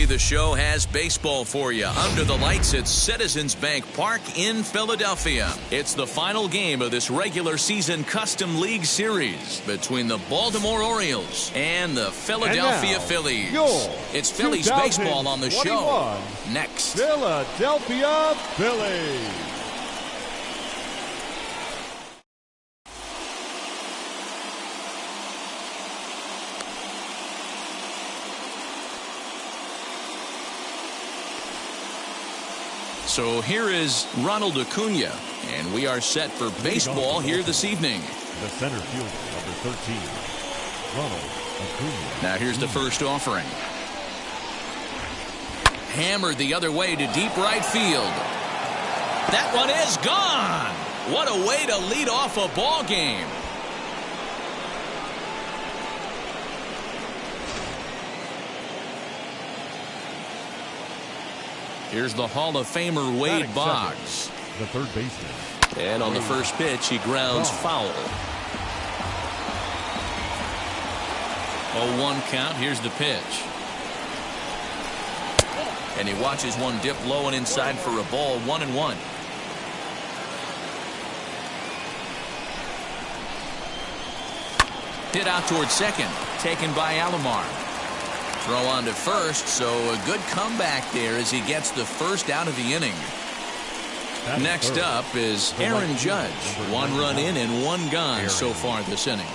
the show has baseball for you under the lights at Citizens Bank Park in Philadelphia. It's the final game of this regular season Custom League Series between the Baltimore Orioles and the Philadelphia Phillies. It's Phillies baseball on the show next. Philadelphia Phillies. So here is Ronald Acuna, and we are set for baseball here this evening. The center fielder, number 13, Ronald Acuna. Now here's the first offering. Hammered the other way to deep right field. That one is gone. What a way to lead off a ball game. Here's the Hall of Famer Wade Boggs. The third baseman. And on the first pitch, he grounds foul. 0-1 count. Here's the pitch. And he watches one dip low and inside for a ball. 1-1. Hit out towards second. Taken by Alamar. Throw on to first, so a good comeback there as he gets the first out of the inning. Next up is Aaron Judge. 1 run in and 1 gone so far this inning.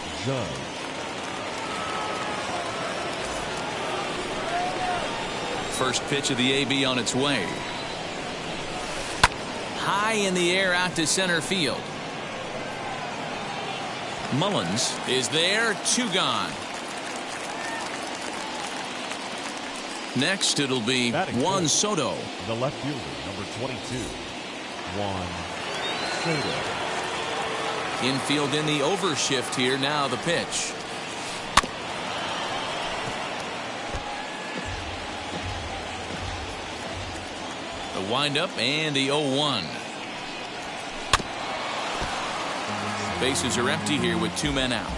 First pitch of the AB on its way. High in the air out to center field. Mullins is there. 2 gone. Next, it'll be Juan Soto. The left fielder, number 22, Juan Soto. Infield in the overshift here. Now the pitch. The windup and the 0-1. Bases are empty here with 2 men out.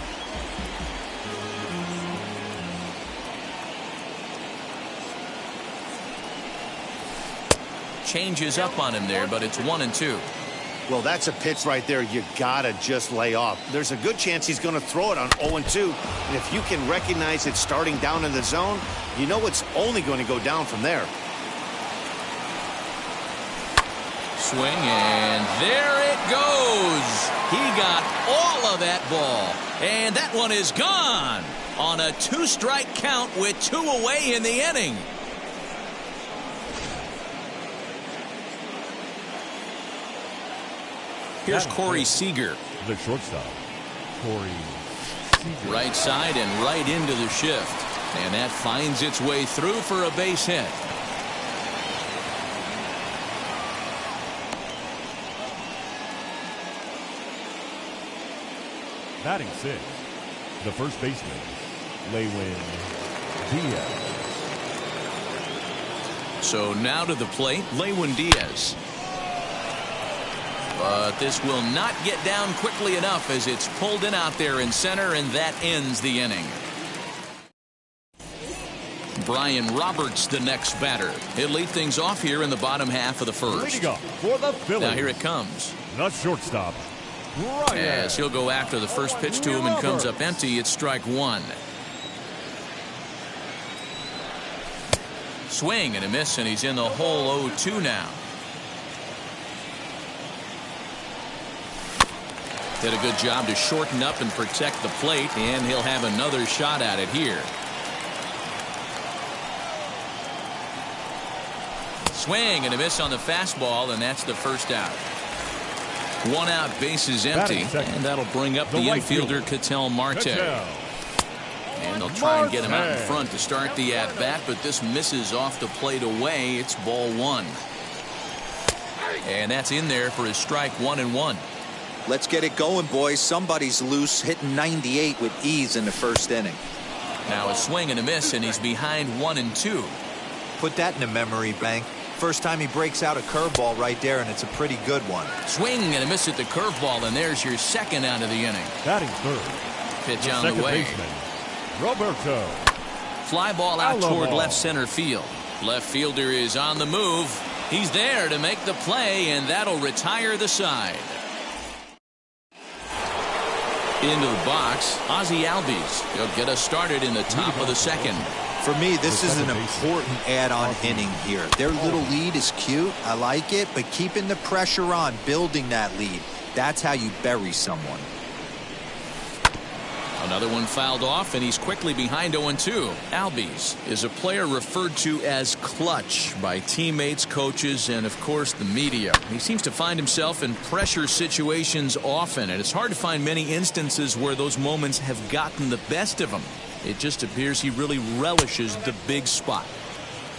Changes up on him there, but it's 1-2. Well, that's a pitch right there you gotta just lay off. There's a good chance he's going to throw it on 0-2, and if you can recognize it starting down in the zone, you know it's only going to go down from there. Swing, and there it goes. He got all of that ball, and that one is gone on a 2-strike count with 2 away in the inning. Here's Corey Seager. The shortstop, Corey Seager. Right side and right into the shift. And that finds its way through for a base hit. Batting 6, the first baseman, Lewin Diaz. So now to the plate, Lewin Diaz. But this will not get down quickly enough as it's pulled in out there in center, and that ends the inning. Brian Roberts, the next batter. He'll lead things off here in the bottom half of the first. For the Phillies. Now here it comes. The shortstop, Brian. As he'll go after the first pitch to him and comes up empty. It's strike 1. Swing and a miss, and he's in the hole. 0-2 now. Did a good job to shorten up and protect the plate, and he'll have another shot at it here. Swing and a miss on the fastball, and that's the first out. 1 out, bases empty, and that'll bring up the infielder Ketel Marte. And they'll try and get him out in front to start the at-bat, but this misses off the plate away. It's ball 1. And that's in there for his strike 1-1. Let's get it going, boys. Somebody's loose, hitting 98 with ease in the first inning. Now a swing and a miss, and he's behind 1-2. Put that in the memory bank. First time he breaks out a curveball right there, and it's a pretty good one. Swing and a miss at the curveball, and there's your second out of the inning. Batting third. Pitch on the way. Baseman, Roberto. Fly ball out toward left center field. Left fielder is on the move. He's there to make the play, and that'll retire the side. Into the box, Ozzie Albies. He'll get us started in the top of the second. For me, this is an important add-on inning here. Their little lead is cute. I like it, but keeping the pressure on, building that lead. That's how you bury someone. Another one fouled off, and he's quickly behind 0-2. Albies is a player referred to as clutch by teammates, coaches, and of course the media. He seems to find himself in pressure situations often, and it's hard to find many instances where those moments have gotten the best of him. It just appears he really relishes the big spot.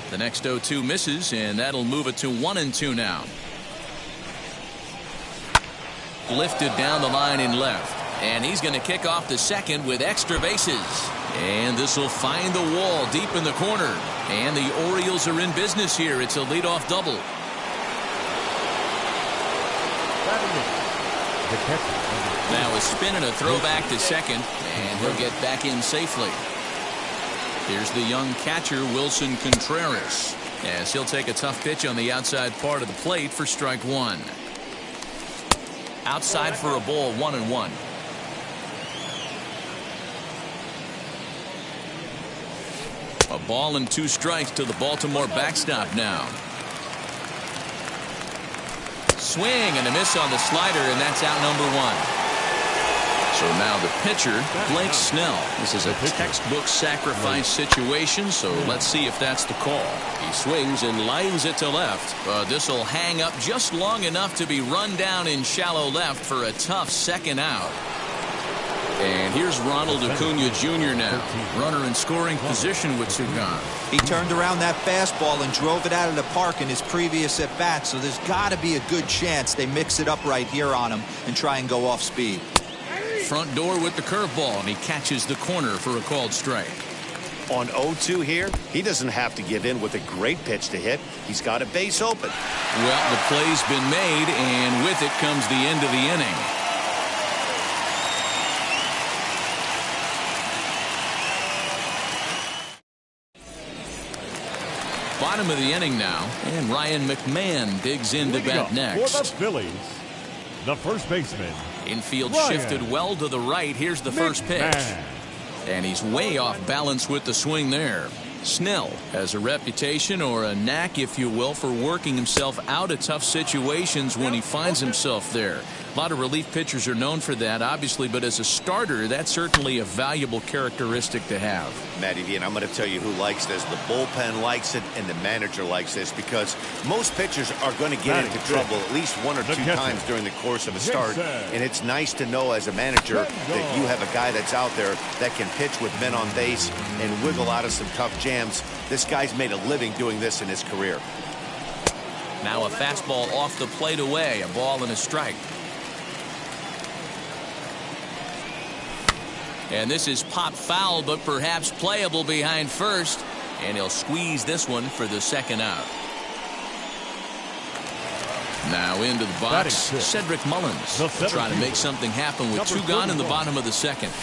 The next 0-2 misses, and that'll move it to 1-2 now. Lifted down the line in left. And he's going to kick off the second with extra bases. And this will find the wall deep in the corner. And the Orioles are in business here. It's a leadoff double. Now a spin and a throw back to second. And he'll get back in safely. Here's the young catcher, Wilson Contreras, as he'll take a tough pitch on the outside part of the plate for strike one. Outside for a ball, 1-1. A ball and 2 strikes to the Baltimore backstop now. Swing and a miss on the slider, and that's out number 1. So now the pitcher, Blake Snell. This is a textbook sacrifice situation, so let's see if that's the call. He swings and lines it to left, but this will hang up just long enough to be run down in shallow left for a tough second out. And here's Ronald Acuna Jr. now. Runner in scoring position with 2 gone. He turned around that fastball and drove it out of the park in his previous at-bat, so there's got to be a good chance they mix it up right here on him and try and go off speed. Front door with the curveball, and he catches the corner for a called strike. On 0-2 here, he doesn't have to give in with a great pitch to hit. He's got a base open. Well, the play's been made, and with it comes the end of the inning. Bottom of the inning now, and Ryan McMahon digs in to bat next. For the Phillies, the first baseman. Infield shifted well to the right. Here's the first pitch. And he's way off balance with the swing there. Snell has a reputation, or a knack, if you will, for working himself out of tough situations when he finds himself there. A lot of relief pitchers are known for that, obviously, but as a starter, that's certainly a valuable characteristic to have. Matty V, and I'm going to tell you who likes this. The bullpen likes it, and the manager likes this, because most pitchers are going to get into trouble at least 1 or 2 times during the course of a start. And it's nice to know as a manager that you have a guy that's out there that can pitch with men on base and wiggle out of some tough jams. This guy's made a living doing this in his career. Now a fastball off the plate away, a ball and a strike. And this is pop foul, but perhaps playable behind first. And he'll squeeze this one for the second out. Now into the box, Cedric Mullins trying to make something happen with 2 gone in the bottom of the second.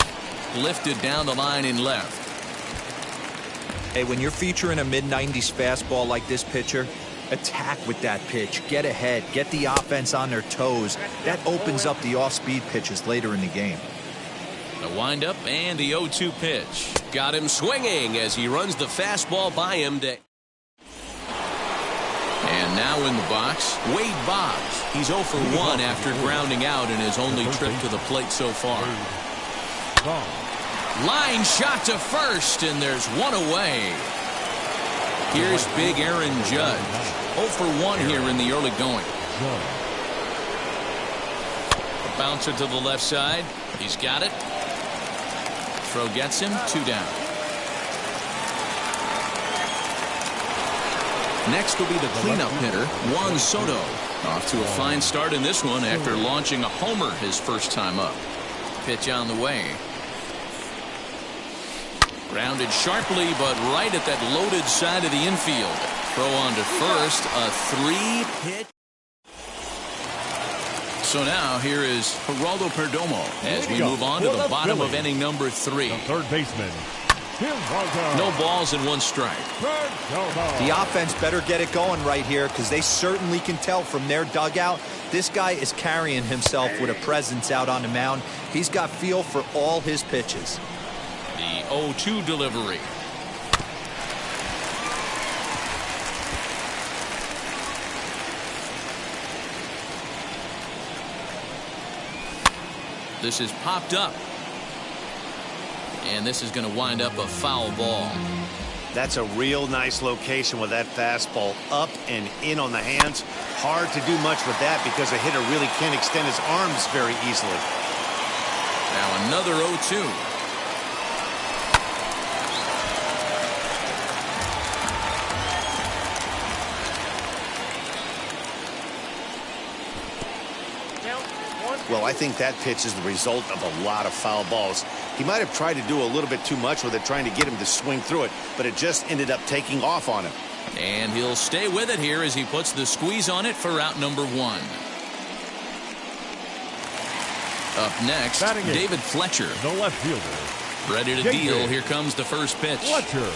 Lifted down the line in left. Hey, when you're featuring a mid-90s fastball like this pitcher, attack with that pitch. Get ahead. Get the offense on their toes. That opens up the off-speed pitches later in the game. The windup and the 0-2 pitch. Got him swinging as he runs the fastball by him. And now in the box, Wade Boggs. He's 0 for 1 after grounding out in his only trip to the plate so far. Line shot to first, and there's 1 away. Here's big Aaron Judge. 0 for 1 here in the early going. A bouncer to the left side. He's got it. Throw gets him, 2 down. Next will be the cleanup hitter, Juan Soto. Off to a fine start in this one after launching a homer his first time up. Pitch on the way. Grounded sharply, but right at that loaded side of the infield. Throw on to first, a 3-pitch. So now here is Geraldo Perdomo as we move on to the bottom of inning number 3. The third baseman, No balls and 1 strike. The offense better get it going right here because they certainly can tell from their dugout this guy is carrying himself with a presence out on the mound. He's got feel for all his pitches. The 0-2 delivery. This is popped up. And this is going to wind up a foul ball. That's a real nice location with that fastball up and in on the hands. Hard to do much with that because a hitter really can't extend his arms very easily. Now another 0-2. Well, I think that pitch is the result of a lot of foul balls. He might have tried to do a little bit too much with it, trying to get him to swing through it, but it just ended up taking off on him. And he'll stay with it here as he puts the squeeze on it for out number 1. Up next, David Fletcher. The left fielder. Ready to deal. Here comes the first pitch. Fletcher.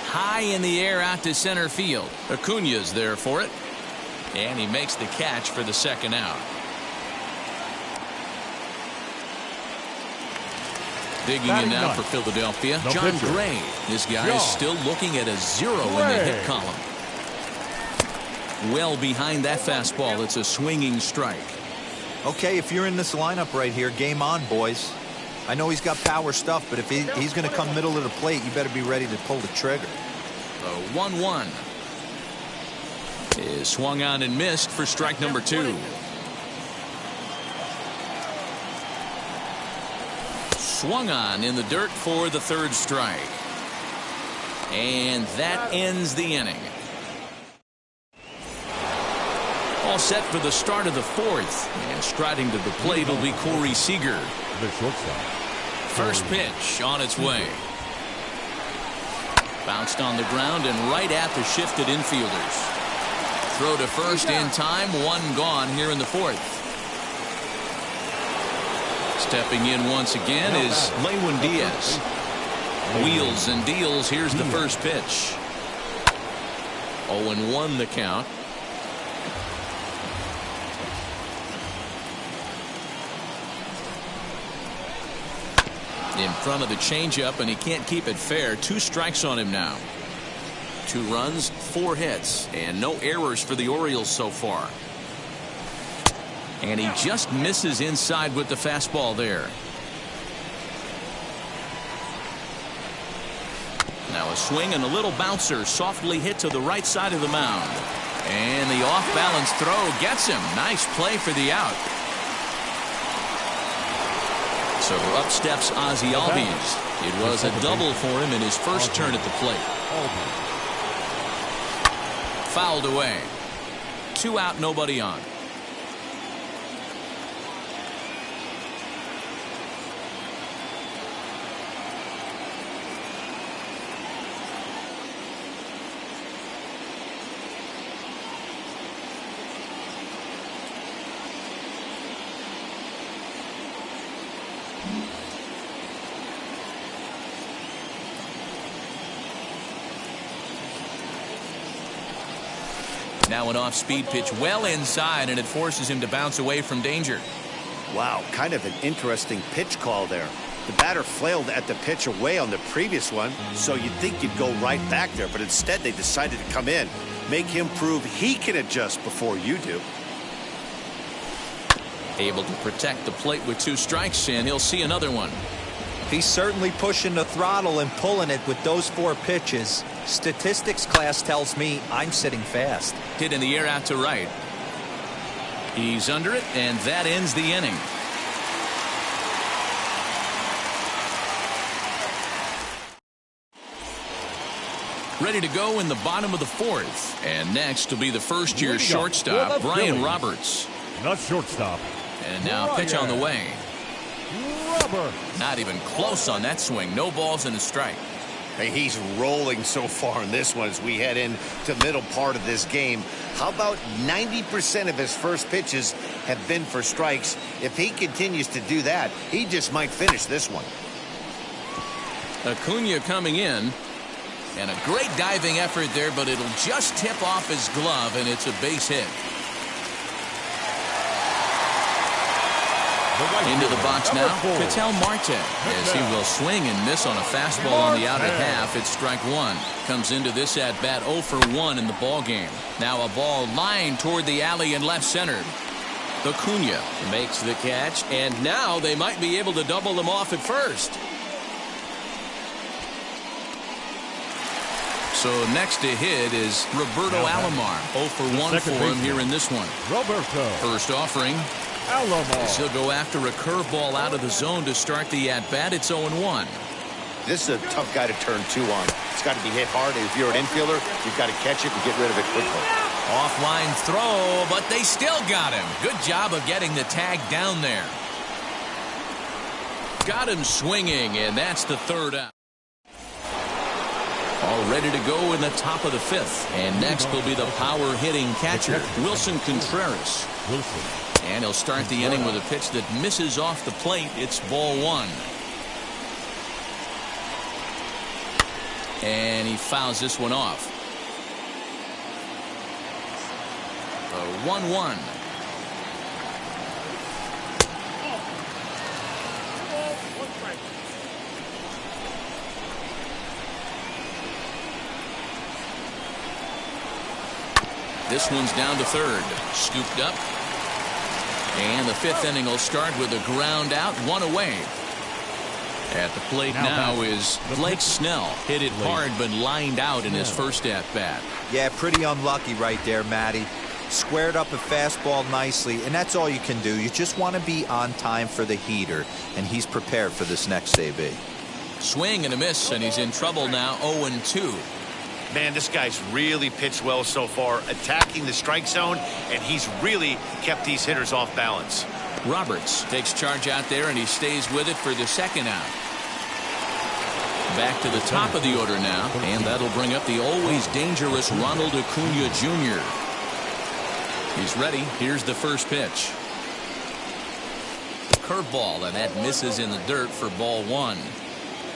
High in the air out to center field. Acuña's there for it. And he makes the catch for the second out. Digging in now for Philadelphia, John Gray. This guy is still looking at a 0 in the hit column. Well behind that fastball. It's a swinging strike. Okay, if you're in this lineup right here, game on, boys. I know he's got power stuff, but if he's going to come middle of the plate, you better be ready to pull the trigger. The 1-1 is swung on and missed for strike number 2. Swung on in the dirt for the 3rd strike. And that ends the inning. All set for the start of the 4th. And striding to the plate will be Corey Seager. The shortstop. First pitch on its way. Bounced on the ground and right at the shifted infielders. Throw to first in time. 1 gone here in the 4th. Stepping in once again is Lewin Diaz. Wheels and deals. Here's the first pitch. 0-1 the count. In front of the changeup, and he can't keep it fair. 2 strikes on him now. 2 runs, 4 hits, and no errors for the Orioles so far. And he just misses inside with the fastball there. Now a swing and a little bouncer softly hit to the right side of the mound. And the off-balance throw gets him. Nice play for the out. So up steps Ozzie Albies. It was a double for him in his first turn at the plate. Fouled away. 2 out, nobody on. Now an off-speed pitch well inside, and it forces him to bounce away from danger. Wow, kind of an interesting pitch call there. The batter flailed at the pitch away on the previous one, so you'd think you'd go right back there, but instead they decided to come in, make him prove he can adjust before you do. Able to protect the plate with 2 strikes, and he'll see another one. He's certainly pushing the throttle and pulling it with those 4 pitches. Statistics class tells me I'm sitting fast. Hit in the air out to right. He's under it, and that ends the inning. Ready to go in the bottom of the 4th. And next will be the first-year shortstop, Brian Roberts. Not shortstop. And now pitch on the way. Not even close on that swing. No balls and a strike. Hey, he's rolling so far in this one as we head into the middle part of this game. How about 90% of his first pitches have been for strikes? If he continues to do that, he just might finish this one. Acuna coming in. And a great diving effort there, but it'll just tip off his glove, and it's a base hit. Into the box now, Ketel Marte, as he will swing and miss on a fastball on the outer half. It's strike one. Comes into this at bat 0 for 1 in the ball game. Now a ball lined toward the alley in left center. Acuna makes the catch, and now they might be able to double them off at first. So next to hit is Roberto Alamar. 0 for 1 for him here in this one. Roberto First offering. Alamar. He'll go after a curveball out of the zone to start the at-bat. It's 0-1. This is a tough guy to turn two on. It's got to be hit hard. If you're an infielder, you've got to catch it and get rid of it quickly. Offline throw, but they still got him. Good job of getting the tag down there. Got him swinging, and that's the third out. All ready to go in the top of the fifth. And next will be the power-hitting catcher, Wilson Contreras. And he'll start the inning with a pitch that misses off the plate. It's ball one. And he fouls this one off. A 1-1. This one's down to third. Scooped up. And the fifth inning will start with a ground out, one away. At the plate now is Blake Snell. Hit it hard but lined out in his first at-bat. Yeah, pretty unlucky right there, Matty. Squared up a fastball nicely, and that's all you can do. You just want to be on time for the heater, and he's prepared for this next AB. Swing and a miss, and he's in trouble now, 0-2. Man, this guy's really pitched well so far, attacking the strike zone, and he's really kept these hitters off balance. Roberts takes charge out there, and he stays with it for the second out. Back to the top of the order now, and that'll bring up the always dangerous Ronald Acuna Jr. He's ready. Here's the first pitch. Curveball, and that misses in the dirt for ball one.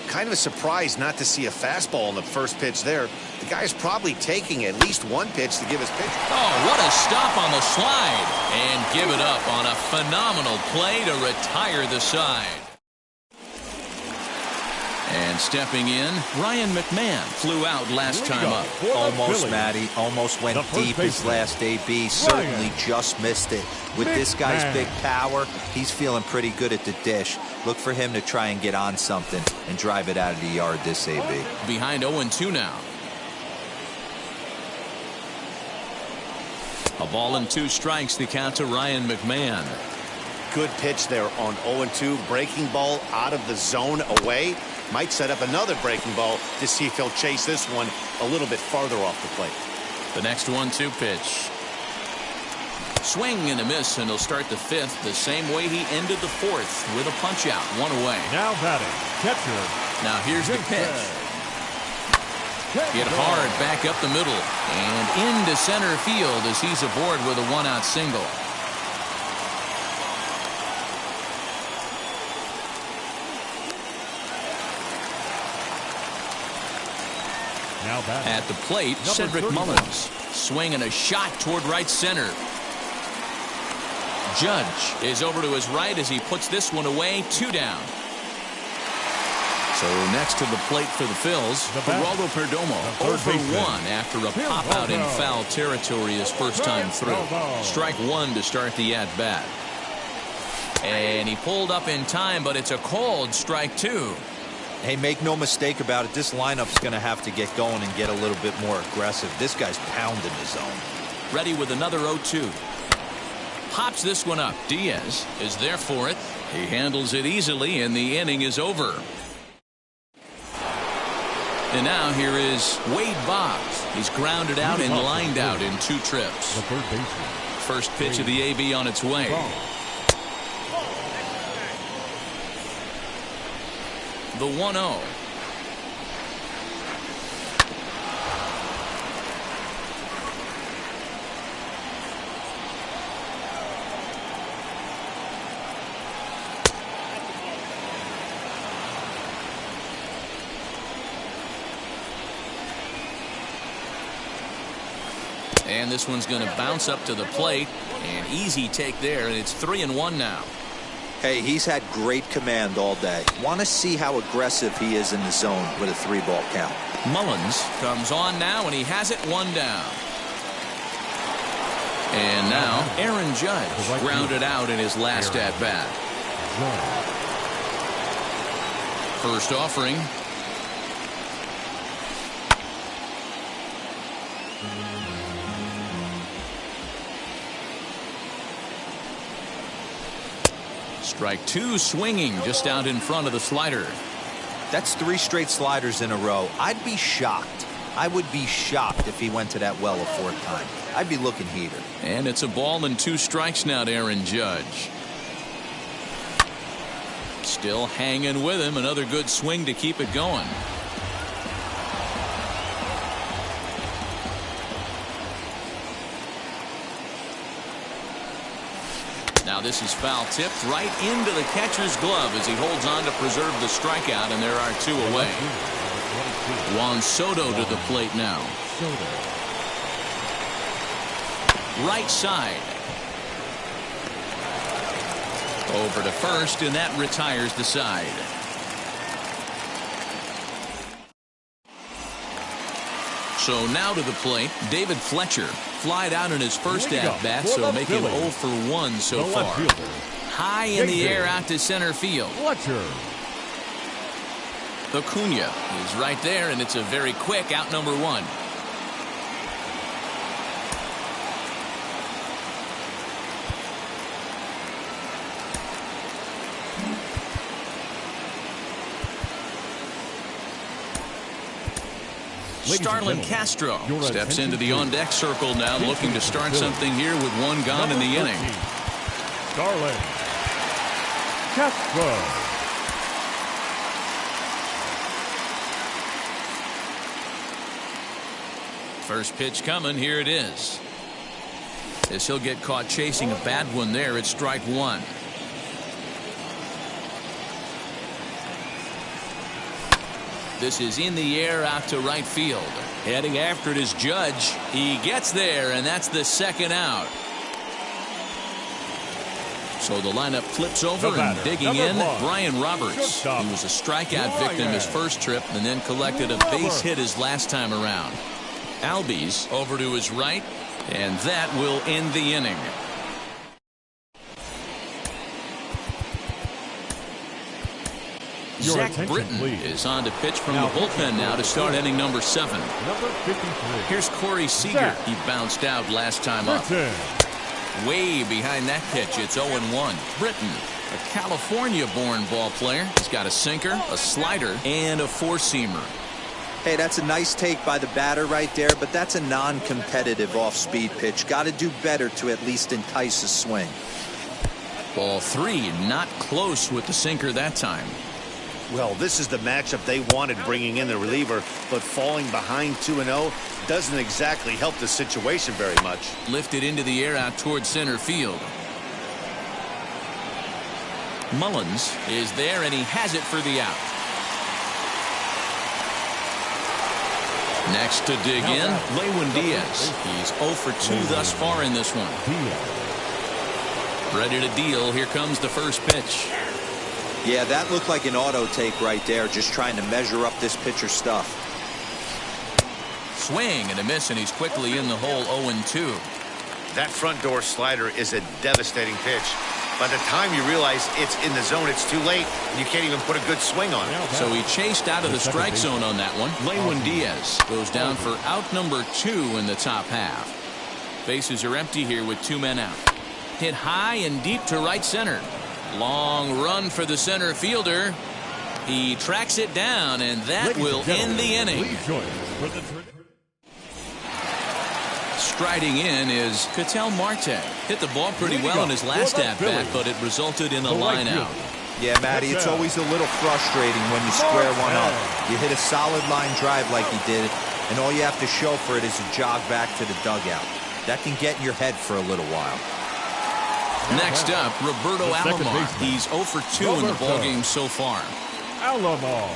Kind of a surprise not to see a fastball on the first pitch there. The guy's probably taking at least one pitch to give his pitch. Oh, what a stop on the slide. And give it up on a phenomenal play to retire the side. And stepping in, Ryan McMahon flew out last time up. Almost, Matty. Almost went deep his last AB. Certainly just missed it. With this guy's big power, he's feeling pretty good at the dish. Look for him to try and get on something and drive it out of the yard this AB. Behind 0-2 now. A ball and 2 strikes, the count to Ryan McMahon. Good pitch there on 0-2. Breaking ball out of the zone away. Might set up another breaking ball to see if he'll chase this one a little bit farther off the plate. The next 1-2 pitch. Swing and a miss, and he'll start the fifth the same way he ended the fourth with a punch out, one away. Now batting, catcher. Now here's the pitch. Hit hard back up the middle and into center field as he's aboard with a 1-out single. At the plate, Cedric Mullins. Swing and a shot toward right center. Judge is over to his right as he puts this one away. 2 down. So next to the plate for the Phils, Geraldo Perdomo 0 for 1 after a pop out in foul territory his first time through. Strike 1 to start the at-bat. And he pulled up in time, but it's a called strike 2. Hey, make no mistake about it. This lineup's going to have to get going and get a little bit more aggressive. This guy's pounding the zone. Ready with another 0-2. Pops this one up. Diaz is there for it. He handles it easily, and the inning is over. And now here is Wade Boggs. He's grounded out and lined out in 2 trips. First pitch of the AB on its way. The 1-0. And this one's going to bounce up to the plate. An easy take there, and it's 3-1 now. Hey, he's had great command all day. Want to see how aggressive he is in the zone with a 3-ball count. Mullins comes on now, and he has it 1 down. And now Aaron Judge grounded out in his last at-bat. First offering. Strike 2 swinging just out in front of the slider. That's 3 straight sliders in a row. I'd be shocked. I would be shocked if he went to that well a 4th time. I'd be looking heater. And it's a ball and 2 strikes now to Aaron Judge. Still hanging with him. Another good swing to keep it going. Now this is foul tipped right into the catcher's glove as he holds on to preserve the strikeout, and there are 2 away. Juan Soto to the plate now. Right side. Over to first, and that retires the side. So now to the plate, David Fletcher. Flied out in his first at-bat, so make him 0 for 1 so far. High in the air out to center field. Fletcher. Acuna is right there, and it's a very quick out number 1. Starlin Castro steps into the on-deck circle now, looking to start something here with 1 gone in the inning. Starlin Castro. First pitch coming. Here it is. As he'll get caught chasing a bad one there, it's strike 1. This is in the air out to right field. Heading after it is Judge. He gets there, and that's the 2nd out. So the lineup flips over, and digging in, Brian Roberts. He was a strikeout victim his first trip and then collected a base hit his last time around. Albies over to his right, and that will end the inning. Zach Britton is on to pitch from the bullpen now to start inning number 7. Here's Corey Seager. He bounced out last time up. Way behind that pitch, it's 0-1. Britton, a California-born ball player. He's got a sinker, a slider, and a 4-seamer. Hey, that's a nice take by the batter right there, but that's a non-competitive off-speed pitch. Got to do better to at least entice a swing. Ball 3, not close with the sinker that time. Well, this is the matchup they wanted, bringing in the reliever, but falling behind 2-0 doesn't exactly help the situation very much. Lifted into the air out towards center field. Mullins is there, and he has it for the out. Next to dig in, Lewin Diaz. He's 0 for 2 thus far in this one. Ready to deal. Here comes the first pitch. Yeah, that looked like an auto take right there, just trying to measure up this pitcher's stuff. Swing and a miss, and he's quickly in the hole. 0-2. That front door slider is a devastating pitch. By the time you realize it's in the zone, it's too late, and you can't even put a good swing on it. So he chased out of the strike zone on that one. Lewin Diaz goes down for out number 2 in the top half. Bases are empty here with 2 men out. Hit high and deep to right center. Long run for the center fielder. He tracks it down, and that will end the inning. Striding in is Ketel Marte. Hit the ball pretty well in his last at-bat, but it resulted in a line out. Yeah, Matty, it's always a little frustrating when you square one up. You hit a solid line drive like he did, and all you have to show for it is a jog back to the dugout. That can get in your head for a little while. Next up, Roberto Alamar. He's 0 for 2 in the ballgame so far. Alamar.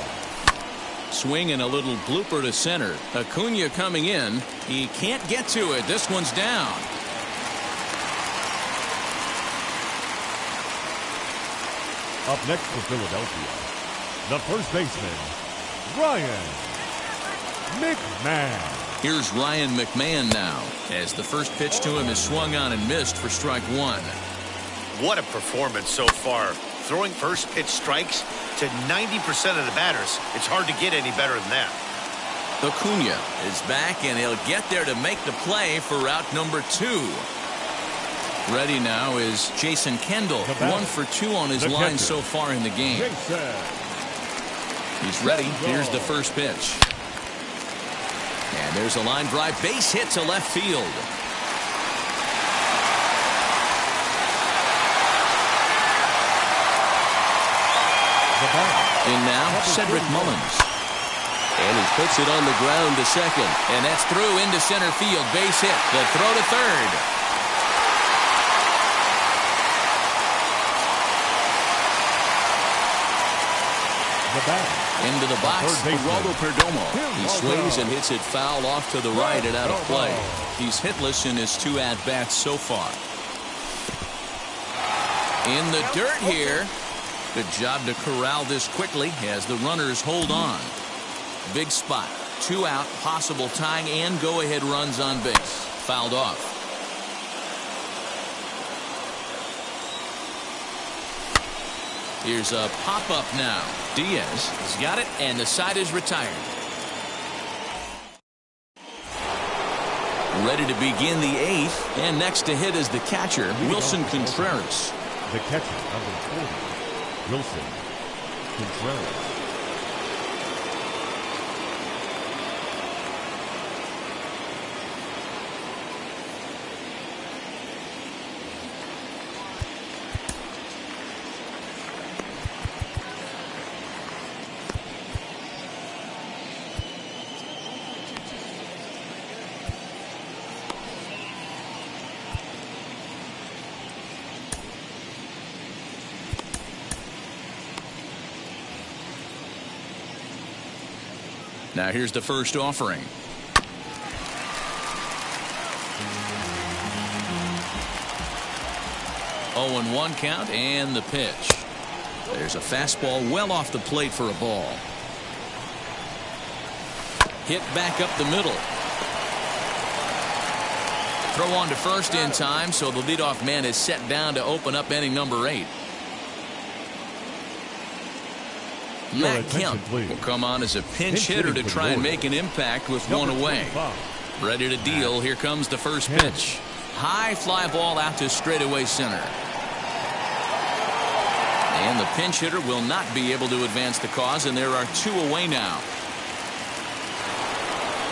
Swing and a little blooper to center. Acuna coming in. He can't get to it. This one's down. Up next for Philadelphia, the first baseman, Ryan McMahon. Here's Ryan McMahon now, as the first pitch to him is swung on and missed for strike one. What a performance so far. Throwing first pitch strikes to 90% of the batters. It's hard to get any better than that. Acuna is back, and he'll get there to make the play for route number 2. Ready now is Jason Kendall. 1 for 2 on his line so far in the game. He's ready. Here's the first pitch. And there's a line drive. Base hit to left field. In now, Cedric Mullins. And he puts it on the ground to second. And that's through into center field. Base hit. The throw to third. Into the box, Geraldo Perdomo. He swings and hits it foul off to the right and out of play. He's hitless in his 2 at-bats so far. In the dirt here. Good job to corral this quickly as the runners hold on. Big spot. 2 out, possible tying and go-ahead runs on base. Fouled off. Here's a pop-up now. Diaz has got it, and the side is retired. Ready to begin the 8th, and next to hit is the catcher, Wilson Contreras. The catcher, number 40, Wilson Contreras. Now here's the first offering. Oh, and 1 count and the pitch. There's a fastball well off the plate for a ball. Hit back up the middle. Throw on to first in time, so the leadoff man is set down to open up inning number 8. Matt Kemp will come on as a pinch hitter to try and make an impact with 1 away. Ready to deal. Here comes the first pitch. High fly ball out to straightaway center. And the pinch hitter will not be able to advance the cause, and there are 2 away now.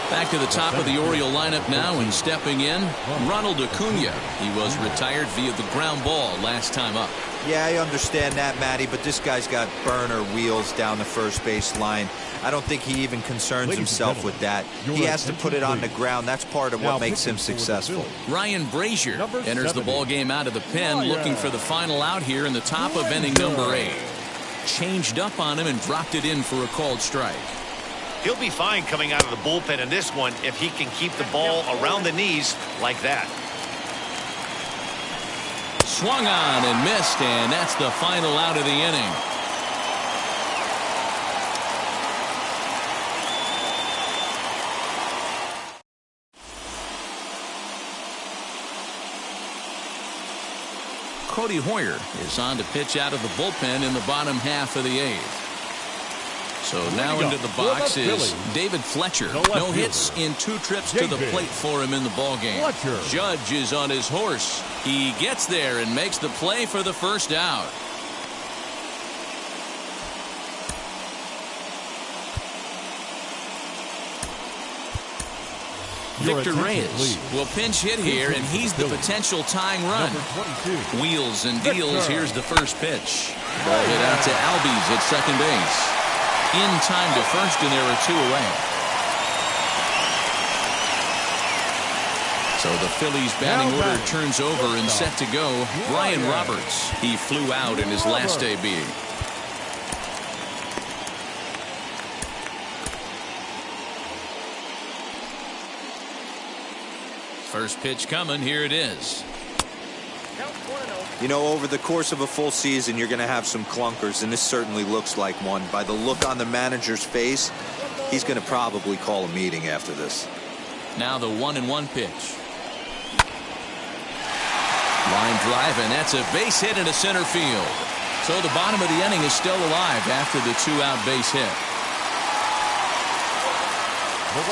Back to the top of the Oriole lineup now, and stepping in, Ronald Acuna. He was retired via the ground ball last time up. Yeah, I understand that, Matty, but this guy's got burner wheels down the first base line. I don't think he even concerns himself with that. He has to put it on the ground. That's part of what makes him successful. Ryan Brazier enters the ball game out of the pen, looking for the final out here in the top of inning number 8. Changed up on him and dropped it in for a called strike. He'll be fine coming out of the bullpen in this one if he can keep the ball around the knees like that. Swung on and missed, and that's the final out of the inning. Cody Hoyer is on to pitch out of the bullpen in the bottom half of the 8th. So now into the box is David Fletcher. No hits in 2 trips to the plate for him in the ballgame. Judge is on his horse. He gets there and makes the play for the first out. Victor Reyes will pinch hit here, and he's the potential tying run. Wheels and deals. Here's the first pitch. Ball hit out to Albies at second base. In time to first, and there are 2 away. So the Phillies batting order turns over and set to go. Brian Roberts. He flew out in his last AB. First pitch coming. Here it is. You know, over the course of a full season, you're going to have some clunkers, and this certainly looks like one. By the look on the manager's face, he's going to probably call a meeting after this. Now the 1-1 pitch. Line drive, and that's a base hit into center field. So the bottom of the inning is still alive after the 2-out base hit.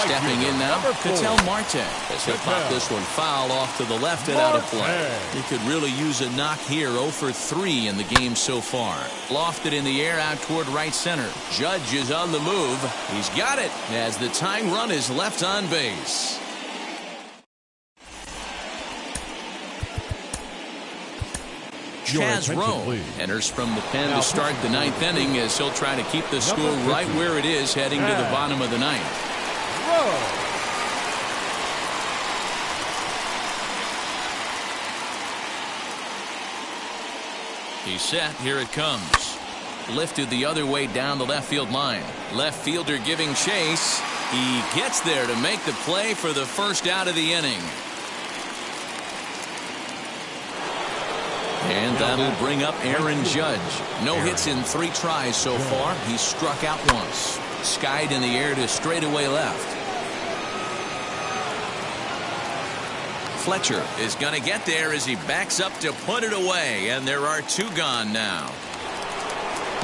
Stepping in now, Ketel Marte as he'll pop this one foul off to the left and out of play. He could really use a knock here. 0 for 3 in the game so far. Lofted in the air out toward right center. Judge is on the move. He's got it as the tying run is left on base. Chaz Rowe enters from the pen to start the 9th inning as he'll try to keep the score right where it is heading to the bottom of the 9th. He's set. Here it comes. Lifted the other way down the left field line. Left fielder giving chase. He gets there to make the play for the first out of the inning. And that'll bring up Aaron Judge. No hits in 3 tries so far. He's struck out once. Skied in the air to straightaway left. Fletcher is going to get there as he backs up to put it away, and there are 2 gone now.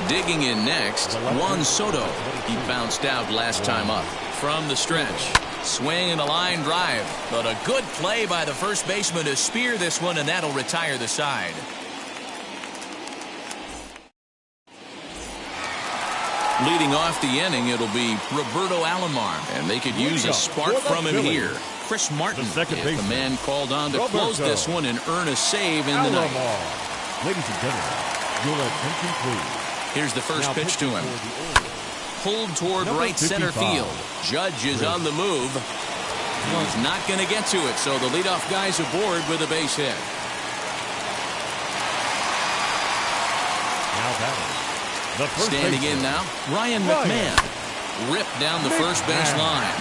Digging in next, Juan Soto. He bounced out last time up. From the stretch, swing and a line drive, but a good play by the first baseman to spear this one, and that'll retire the side. Leading off the inning, it'll be Roberto Alamar, and they could use a spark from him here. Chris Martin is the man called on to close this one and earn a save in the ninth. Ladies and gentlemen, your attention please. Here's the first pitch to him. Pulled toward right center field. Judge is on the move. He's not going to get to it, so the leadoff guy's aboard with a base hit. Standing in now, Ryan McMahon. Ripped down the first base line.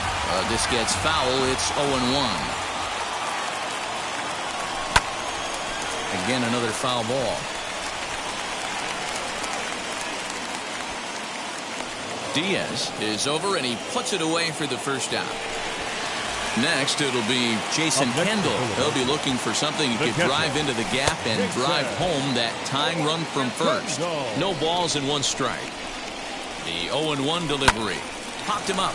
This gets foul. It's 0-1. Again, another foul ball. Diaz is over, and he puts it away for the first out. Next, it'll be Jason Kendall. He'll be looking for something he could drive into the gap and drive home that tying run from first. No balls and 1 strike. The 0-1 delivery. Popped him up.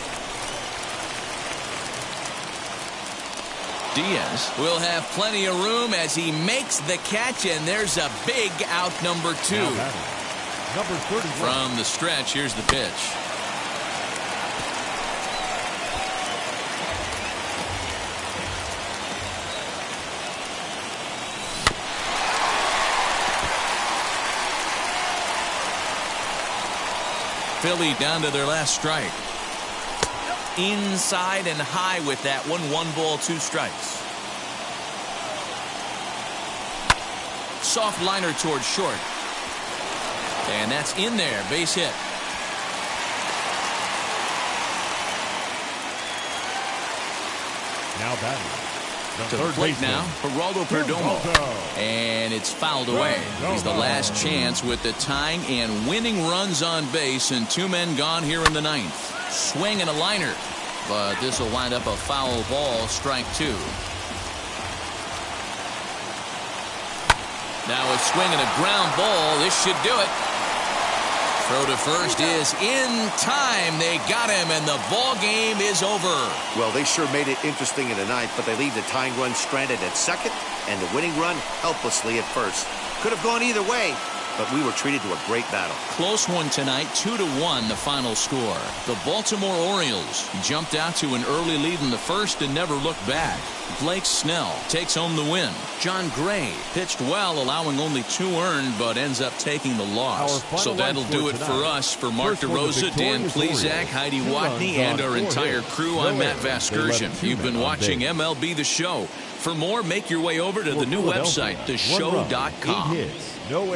Diaz will have plenty of room as he makes the catch, and there's a big out number 2. Number 31. From the stretch, here's the pitch. Philly down to their last strike. Inside and high with that one. 1 ball, 2 strikes. Soft liner towards short. And that's in there. Base hit. Now batting. To the plate now, Geraldo Perdomo. And it's fouled away. He's the last chance with the tying and winning runs on base, and 2 men gone here in the 9th. Swing and a liner, but this will wind up a foul ball, strike 2. Now a swing and a ground ball. This should do it. Throw to first is in time. They got him, and the ball game is over. Well, they sure made it interesting in the 9th, but they leave the tying run stranded at second and the winning run helplessly at first. Could have gone either way, but we were treated to a great battle. Close one tonight, 2-1 the final score. The Baltimore Orioles jumped out to an early lead in the first and never looked back. Blake Snell takes home the win. John Gray pitched well, allowing only 2 earned, but ends up taking the loss. So that'll do it for us. For Mark DeRosa, Dan Plesac, Heidi Watney, and our entire crew, I'm Matt Vasgersian. You've been watching MLB The Show. For more, make your way over to the new website, theshow.com.